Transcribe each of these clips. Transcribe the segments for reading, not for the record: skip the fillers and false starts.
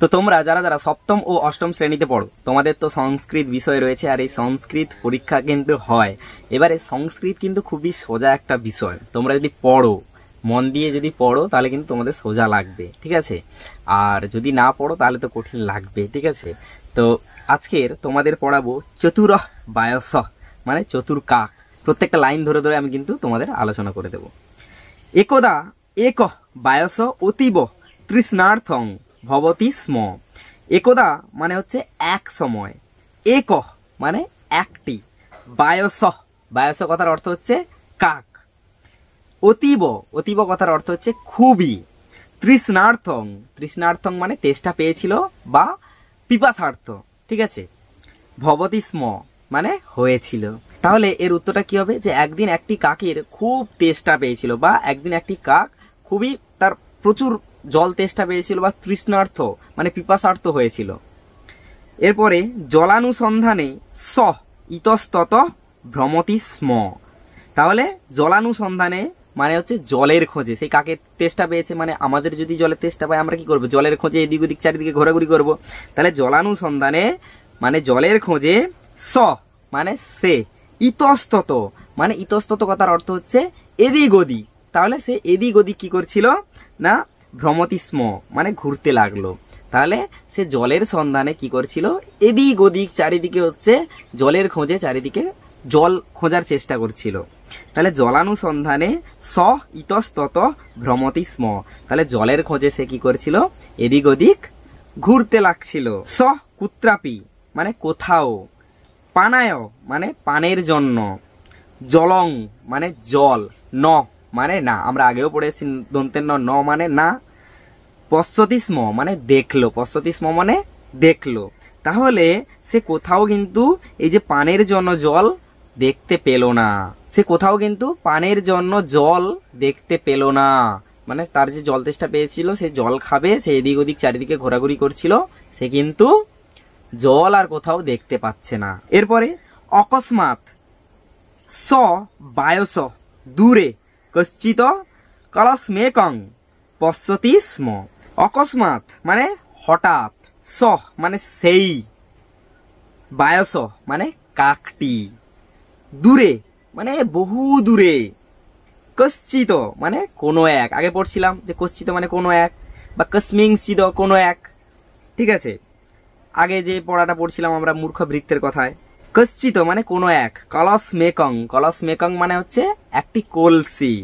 তো তোমরা যারা যারা সপ্তম ও অষ্টম শ্রেণীতে পড়ো, তোমাদের তো সংস্কৃত বিষয় রয়েছে, আর এই সংস্কৃত পরীক্ষা কিন্তু হয়। এবারে সংস্কৃত কিন্তু খুবই সোজা একটা বিষয়, তোমরা যদি পড়ো, মন দিয়ে যদি পড়ো তাহলে কিন্তু তোমাদের সোজা লাগবে, ঠিক আছে। আর যদি না পড়ো তাহলে তো কঠিন লাগবে, ঠিক আছে। তো আজকের তোমাদের পড়াবো চতুরঃ বায়স, মানে চতুর কাক। প্রত্যেকটা লাইন ধরে ধরে আমি কিন্তু তোমাদের আলোচনা করে দেব। একদা এক বায়স অতীব তৃষ্ণার্থং ভবতি স্ম। একদা মানে হচ্ছে এক সময়, এক মানে একটি, বায়স, বায়স কথার অর্থ হচ্ছে কাক, অতীব, অতীব কথার অর্থ হচ্ছে খুবই, তৃষ্ণার্থং, তৃষ্ণার্থং মানে তেষ্টা পেয়েছিল বা পিপাসার্থ, ঠিক আছে, ভবতি স্ম মানে হয়েছিল। তাহলে এর উত্তরটা কি হবে, যে একদিন একটি কাকের খুব তেষ্টা পেয়েছিল, বা একদিন একটি কাক খুবই তার প্রচুর জল তেষ্টা পেয়েছিল বা তৃষ্ণার্থ মানে পিপাসার্থ হয়েছিল। এরপরে জলানুসন্ধানে স ইতস্তত ভ্রমতি স্ম। তাহলে জলানুসন্ধানে মানে হচ্ছে জলের খোঁজে, সেই কাকের তেষ্টা পেয়েছে মানে আমাদের যদি জলের তেষ্টা পায় আমরা কি করবো, জলের খোঁজে এদিক ওদিক চারিদিকে ঘোরাঘুরি করব। তাহলে জলানুসন্ধানে মানে জলের খোঁজে, স মানে সে, ইতস্তত মানে ইতস্তত কথার অর্থ হচ্ছে এদিক ওদিক। তাহলে সে এদিক ওদিক কি করছিল না, ভ্রমতি স্ম মানে ঘুরতে লাগলো। তাহলে সে জলের সন্ধানে কি করছিল, এদিক ওদিক চারিদিকে হচ্ছে জলের খোঁজে চারিদিকে জল খোঁজার চেষ্টা করছিল। তাহলে জলানুসন্ধানে স ইতস্তত ভ্রমতি স্ম, তাহলে জলের খোঁজে সে কি করছিল, এদিক ওদিক ঘুরতে লাগছিল। স কুত্রাপি মানে কোথাও, পানায় মানে পানের জন্য, জলং মানে জল, ন মানে না, আমরা আগেও পড়েছি দন্তের ন মানে না, পশ্যতি স্ম মানে দেখলো, পশ্যতি স্ম মানে দেখলো। তাহলে সে কোথাও কিন্তু এই যে পানের জন্য জল দেখতে পেল না, সে কোথাও কিন্তু পানের জন্য জল দেখতে পেল না, মানে তার যে জল তেষ্টা পেয়েছিল সে জল খাবে, সে এদিক ওদিক চারিদিকে ঘোরাঘুরি করছিল, সে কিন্তু জল আর কোথাও দেখতে পাচ্ছে না। এরপরে অকস্মাৎ স বায়স দূরে কশ্চিত কলস্মেকং পশ্যতি স্ম। অকস্মাৎ মানে হঠাৎ, স মানে সেই, বায়স মানে কাকটি, দূরে মানে বহু দূরে, কশ্চিত মানে কোনো এক, আগে পড়ছিলাম যে কশ্চিত মানে কোনো এক, বা কস্মিংচিত কোনো এক, ঠিক আছে, আগে যে পড়াটা পড়ছিলাম আমরা মূর্খ বৃত্তের কথায়। কশ্চিত মানে কোনো এক, কলস মেকং, কলস মেকং মানে হচ্ছে একটি কলসি,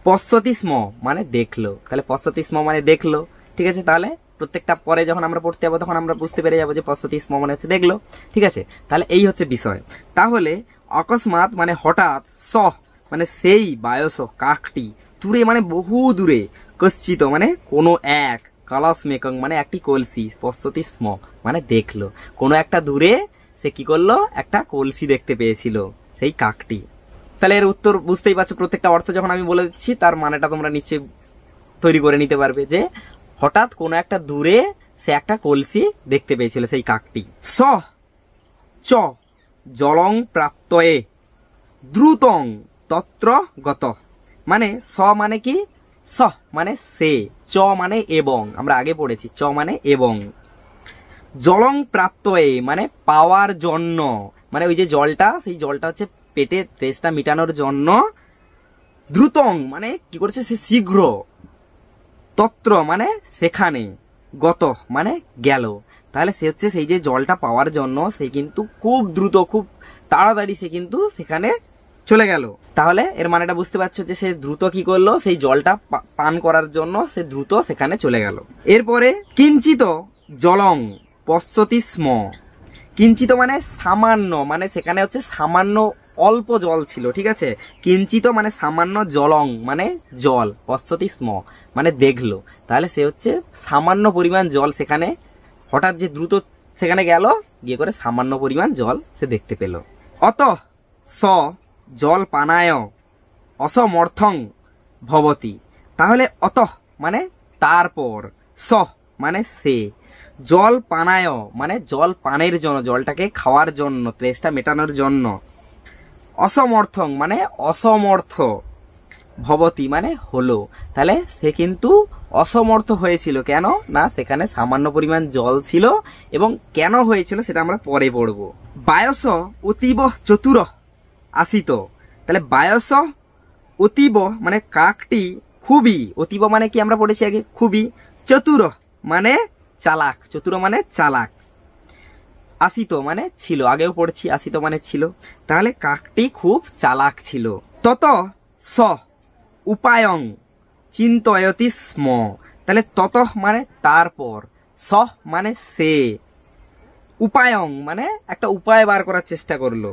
পশ্যতি স্ম মানে দেখলো, তাহলে পশ্যতি স্ম মানে দেখলো, ঠিক আছে। তাহলে প্রত্যেকটা পরে যখন আমরা পড়তে যাবো তখন আমরা বুঝতে পেরে যাবো যে পশ্যতি স্ম মানে হচ্ছে দেখলো, ঠিক আছে। তাহলে এই হচ্ছে বিষয়। তাহলে অকস্মাৎ মানে হঠাৎ, স মানে সেই, বায়স কাকটি, দূরে মানে বহু দূরে, কশ্চিত মানে কোনো এক, কলস মেকং মানে একটি কলসি, পশ্যতি স্ম মানে দেখলো, কোনো একটা দূরে সে কি করলো, একটা কলসি দেখতে পেয়েছিল সেই কাকটি। তাহলে এর উত্তর বুঝতেই পারছো, প্রত্যেকটা অর্থ যখন আমি বলে দিচ্ছি তার মানেটা তোমরা নিশ্চয়ই তৈরি করে নিতে পারবে, যে হঠাৎ কোনো একটা দূরে সে একটা কলসি দেখতে পেয়েছিল সেই কাকটি। স চ জলং প্রাপ্তয়ে দ্রুতং তত্র গত, মানে স মানে কি, স মানে সে, চ মানে এবং, আমরা আগে পড়েছি চ মানে এবং, জলং প্রাপ্তয়ে মানে পাওয়ার জন্য, মানে ওই যে জলটা, সেই জলটা হচ্ছে পেটে তেষ্টা মিটানোর জন্য, দ্রুতং মানে কি করছে সে শীঘ্র, তত্র মানে সেখানে, গত মানে গেল। তাহলে সে হচ্ছে সেই যে জলটা পাওয়ার জন্য সে কিন্তু খুব দ্রুত, খুব তাড়াতাড়ি সে কিন্তু সেখানে চলে গেল। তাহলে এর মানেটা বুঝতে পারছো যে সে দ্রুত কি করলো, সেই জলটা পান করার জন্য সে দ্রুত সেখানে চলে গেল। এরপরে কিঞ্চিত জলং পশ্যতি স্ম, কিঞ্চিত মানে সামান্য, মানে সেখানে হচ্ছে সামান্য অল্প জল ছিল, ঠিক আছে। কিঞ্চিত মানে সামান্য, জলং মানে জল, পশ্যতি স্ম মানে দেখলো। তাহলে সে হচ্ছে সামান্য পরিমাণ জল সেখানে, হঠাৎ যে দ্রুত সেখানে গেল, গিয়ে করে সামান্য পরিমাণ জল সে দেখতে পেল। অত স জল পানায় অসমর্থং ভবতি, তাহলে অত মানে তারপর, স মানে সে, জল পানায় মানে জল পানের জন্য, জলটাকে খাওয়ার জন্য, তেষ্টা মেটানোর জন্য, অসমর্থং মানে অসমর্থ, ভবতি মানে হলো, তাহলে সে কিন্তু অসমর্থ হয়েছিল। কেন না সেখানে সামান্য পরিমাণ জল ছিল, এবং কেন হয়েছিল সেটা আমরা পরে পড়ব। বায়স অতীব চতুর আসিত, তাহলে বায়স অতীব মানে কাকটি খুবই, অতীব মানে কি আমরা পড়েছি আগে খুবই, চতুর মানে চালাক, চতুর মানে চালাক, আসিত মানে ছিল, আগেও পড়েছি আসিত মানে ছিল, তাহলে কাকটি খুব চালাক ছিল। তত স উপায়ং চিন্তয়তি স্ম, তাহলে তত মানে তারপর, স মানে সে, উপায়ং মানে একটা উপায় বার করার চেষ্টা করলো,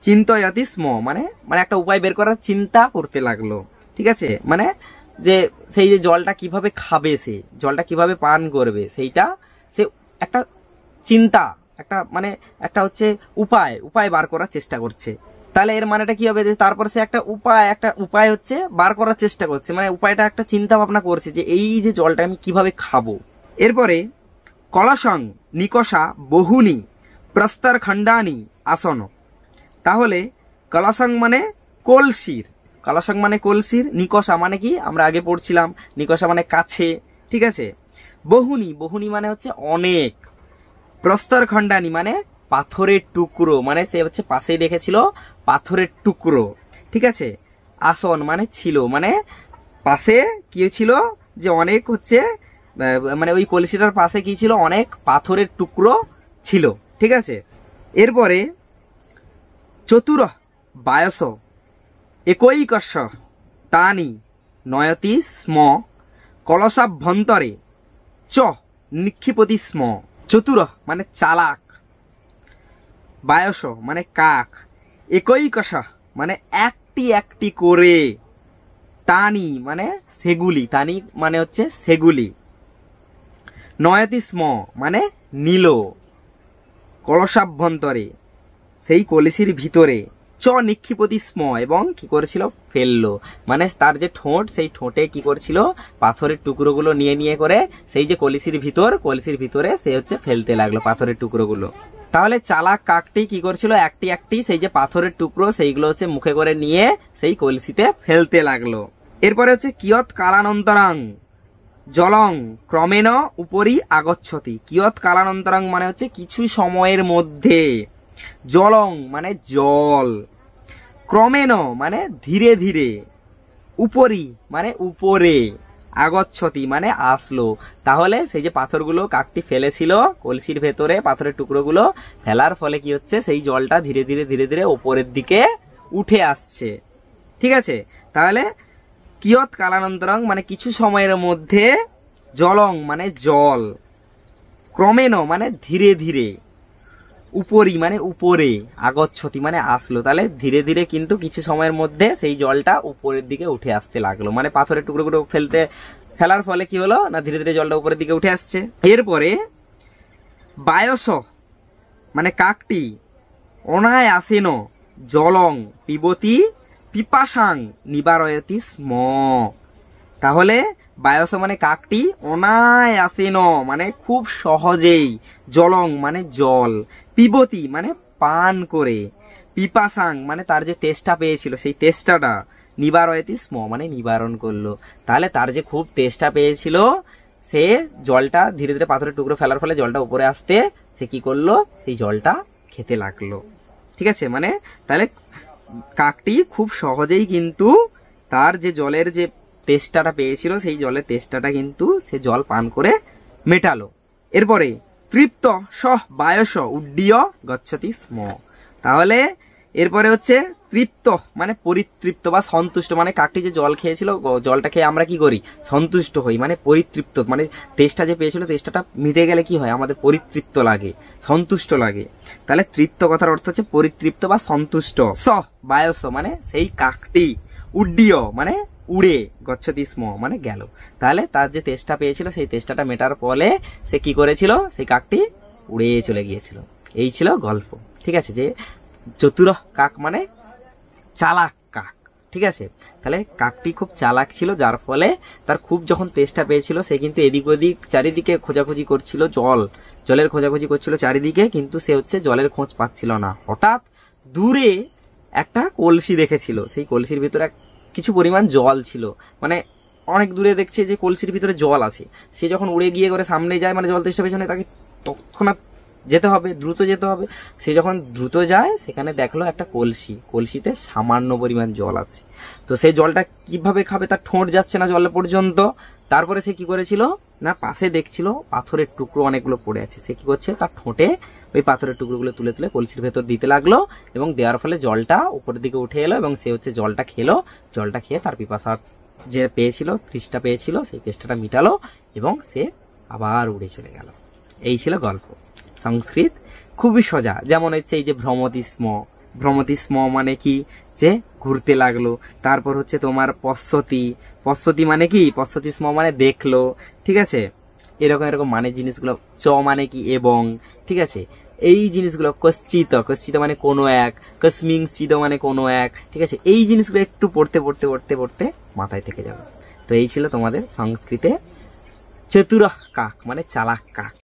চিন্তয়তি স্ম মানে মানে একটা উপায় বের করার চিন্তা করতে লাগলো। ঠিক আছে, মানে যে সেই যে জলটা কিভাবে খাবে, সে জলটা কিভাবে পান করবে, সেইটা সে একটা চিন্তা, একটা মানে একটা হচ্ছে উপায় বার করার চেষ্টা করছে। তাহলে এর মানেটা কি হবে, যে তারপর সে একটা উপায় হচ্ছে বার করার চেষ্টা করছে, মানে উপায়টা একটা চিন্তা ভাবনা করছে যে এই যে জলটা আমি কিভাবে খাবো। এরপরে কলসং নিকষা বহুনি প্রস্তর খণ্ডানি আসন, তাহলে কলসং মানে কলসির, কলসং মানে কলসির, নিকষা মানে কি আমরা আগে পড়ছিলাম, নিকষা মানে কাছে। ঠিক আছে, বহুনি, বহুনি মানে হচ্ছে অনেক, প্রস্তর খণ্ডানি মানে পাথরের টুকরো, মানে সে হচ্ছে পাশেই দেখেছিল পাথরের টুকরো। ঠিক আছে, আসন মানে ছিল, মানে পাশে কি ছিল যে অনেক হচ্ছে মানে ওই কলসিটার পাশে কি ছিল, অনেক পাথরের টুকরো ছিল। ঠিক আছে, এরপরে চতুর বায়স একৈকশ তানি নয়তি স্ম কলসাভ্যন্তরে চ নিক্ষিপতি স্ম, চতুর মানে চালাক, বায়স মানে কাক, একৈকশ মানে একটি একটি করে, তানি মানে সেগুলি, তানি মানে হচ্ছে সেগুলি, নয়তি স্ম মানে নিল, কলসাভ্যন্তরে সেই কলসির ভিতরে, চ নিক্ষিপতি স্ম এবং কি করেছিল ফেললো, মানে তার যে ঠোঁট সেই ঠোঁটে কি করেছিল পাথরের টুকরোগুলো নিয়ে নিয়ে করে সেই যে কলসির ভিতরে সে হচ্ছে ফেলতে লাগলো পাথরের টুকরোগুলো। তাহলে চালাক কাকটি কি করছিল, একটি একটি সেই যে পাথরের টুকরো সেইগুলো হচ্ছে মুখে করে নিয়ে সেই কলসিতে ফেলতে লাগলো। এরপরে হচ্ছে কিয়ৎ কালানন্তরাং জলং ক্রমেণ উপরি আগচ্ছতি, কিয়ৎ কালানন্তরাং মানে হচ্ছে কিছু সময়ের মধ্যে, জলং মানে জল, ক্রমেণ মানে ধীরে ধীরে, উপরি মানে উপরে, আগচ্ছতি মানে আসলো। তাহলে সেই যে পাথরগুলো কাকটি ফেলেছিল কলসির ভেতরে, পাথরের টুকরোগুলো ফেলার ফলে কি হচ্ছে সেই জলটা ধীরে ধীরে ধীরে ধীরে উপরের দিকে উঠে আসছে। ঠিক আছে, তাহলে কিয়ৎ কালানন্তরং মানে কিছু সময়ের মধ্যে, জলং মানে জল, ক্রমেণ মানে ধীরে ধীরে, উপরি মানে উপরে, আগচ্ছতি মানে আসলো, তাহলে ধীরে ধীরে কিন্তু কিছু সময়ের মধ্যে সেই জলটা উপরের দিকে উঠে আসতে লাগলো, মানে পাথরের টুকরোগুলো ফেলার ফলে কি হলো না ধীরে ধীরে জলটা উপরের দিকে উঠে আসছে। এরপরে বায়স মানে কাকটি অনায়াসেন জলং পিবতি পিপাসাং নিবারয়তি স্ম, তাহলে বায়স মানে কাকটি অনায়াসেন মানে খুব সহজেই, জলং মানে জল, পিবতি মানে পান করে, পিপাসাং মানে তার যে তেষ্টা পেয়েছিল সেই তেষ্টাটা, নিবারয়তি স্ম মানে নিবারণ করলো। তাহলে তার যে খুব তেষ্টা পেয়েছিল সে জলটা ধীরে ধীরে পাথরের টুকরো ফেলার ফলে জলটা উপরে আসতে সে কি করলো সেই জলটা খেতে লাগলো। ঠিক আছে, মানে তাহলে কাকটি খুব সহজেই কিন্তু তার যে জলের যে তেষ্টাটা পেয়েছিল সেই জলের তেষ্টাটা কিন্তু সে জল পান করে মেটালো। এরপরে তৃপ্ত সহ বায়স উড্ডীয় গচ্ছতি স্ম, তাহলে এরপরে হচ্ছে তৃপ্ত মানে পরিতৃপ্ত বা সন্তুষ্ট, মানে কাকটি যে জল খেয়েছিল জলটা খেয়ে আমরা কি করি সন্তুষ্ট হই, মানে পরিতৃপ্ত মানে তেষ্টা যে পেয়েছিল তেষ্টাটা মিটে গেলে কি হয় আমাদের পরিতৃপ্ত লাগে, সন্তুষ্ট লাগে। তাহলে তৃপ্ত কথার অর্থ হচ্ছে পরিতৃপ্ত বা সন্তুষ্ট। স বায়স মানে সেই কাকটি, উড্ডীয় মানে উড়ে, গচ্ছতি স্ম মানে গেল। তাহলে তার যে তেষ্টা পেয়েছিল সেই তেষ্টাটা মেটার ফলে সে কি করেছিল সেই কাকটি উড়ে চলে গিয়েছিল। এই ছিল গল্প। ঠিক আছে, যে চতুর কাক মানে চালাক কাক। ঠিক আছে, তাহলে কাকটি খুব চালাক ছিল যার ফলে তার খুব যখন তেষ্টা পেয়েছিল সে কিন্তু এদিক ওদিক চারিদিকে খোঁজাখুঁজি করছিল, জলের খোঁজাখুঁজি করছিল চারিদিকে, কিন্তু সে হচ্ছে জলের খোঁজ পাচ্ছিল না। হঠাৎ দূরে একটা কলসি দেখেছিল, সেই কলসির ভিতরে কিছু পরিমাণ জল ছিল, মানে অনেক দূরে দেখছে যে কলসির ভিতরে জল আছে, সে যখন উড়ে গিয়ে করে সামনে যায়, মানে জল তেষ্টা পেছনে, তাকে তৎক্ষণাৎ যেতে হবে, দ্রুত যেতে হবে। সে যখন দ্রুত যায় সেখানে দেখলো একটা কলসি, কলসিতে সামান্য পরিমাণ জল আছে। তো সেই জলটা কিভাবে খাবে, তার ঠোঁট যাচ্ছে না জল পর্যন্ত। তারপরে সে কি করেছিল না, পাশে দেখছিল পাথরের টুকরো অনেকগুলো পড়ে আছে, সে কি করছে, তার ঠোঁটে ওই পাথরের টুকরোগুলো তুলে তুলে কলসির ভেতর দিতে লাগলো, এবং দেওয়ার ফলে জলটা উপরের দিকে উঠে এলো, এবং সে হচ্ছে জলটা খেলো। জলটা খেয়ে তার পিপাসা যে পেয়েছিল, তৃষ্ণা পেয়েছিল, সেই তেষ্টাটা মিটালো, এবং সে আবার উড়ে চলে গেল। এই ছিল গল্প। সংস্কৃত খুবই সোজা। যেমন হচ্ছে এই যে ভ্রমতিস্ম, ভ্রমতিস্ম মানে কি, যে ঘুরতে লাগলো। তারপর হচ্ছে তোমার পশ্যতি, পশ্যতি মানে কি, পশ্যতিস্ম মানে দেখলো, ঠিক আছে। এরকম এরকম মানে জিনিসগুলো। চ মানে কি, এবং, ঠিক আছে। এই জিনিসগুলো, কশ্চিত, কশ্চিত মানে কোনো এক, কস্মিংচিত মানে কোনো এক, ঠিক আছে। এই জিনিসগুলো একটু পড়তে পড়তে পড়তে পড়তে মাথায় থেকে যাবে। তো এই ছিল তোমাদের সংস্কৃতে চতুরঃ কাক মানে চালাক কাক।